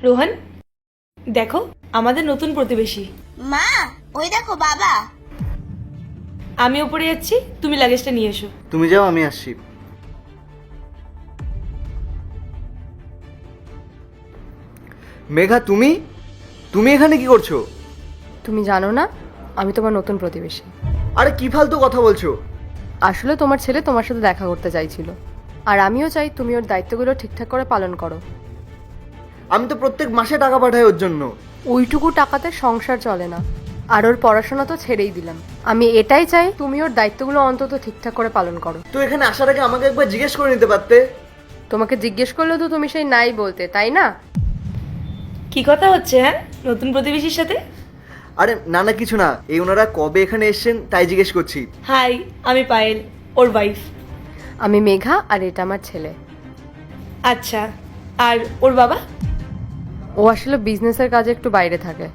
রোহন, দেখো আমাদের নতুন প্রতিবেশী। মা, ওই দেখো বাবা। আমি ওপরে যাচ্ছি, তুমি লাগেজটা নিয়ে এসো। তুমি যাও, আমি আসছি। মেঘা, তুমি তুমি এখানে কি করছো? তুমি জানো না আমি তোমার নতুন প্রতিবেশী। আরে কি ফালতু কথা বলছো? আসলে তোমার ছেলে তোমার সাথে দেখা করতে চাইছিল, আর আমিও চাই তুমি ওর দায়িত্বগুলো ঠিকঠাক করে পালন করো। আমি তো প্রত্যেক মাসে টাকা পাঠাই ওর জন্য। ওইটুকু টাকাতে সংসার চলে না, আর ওর পড়াশোনা তো ছেড়েই দিলাম। আমি এটাই চাই তুমি ওর দায়িত্বগুলো অন্তত ঠিকঠাক করে পালন করো। তো এখানে আসার আগে আমাকে একবার জিজ্ঞেস করে নিতে পারতে। তোমাকে জিজ্ঞেস করলেও তো তুমি সেই নাই বলতে, তাই না? কি কথা হচ্ছে হ্যাঁ নতুন প্রতিবেশীর সাথে? আরে না না, কিছু না। এই ওনারা কবে এখানে এসেছেন তাই জিজ্ঞেস করছি। হাই, আমি পায়েল, ওর ওয়াইফ। আমি মেঘা, আর এটা আমার ছেলে। আচ্ছা, আর ওর বাবা? ও আসলে বিজনেসের কাজে একটু বাইরে থাকে।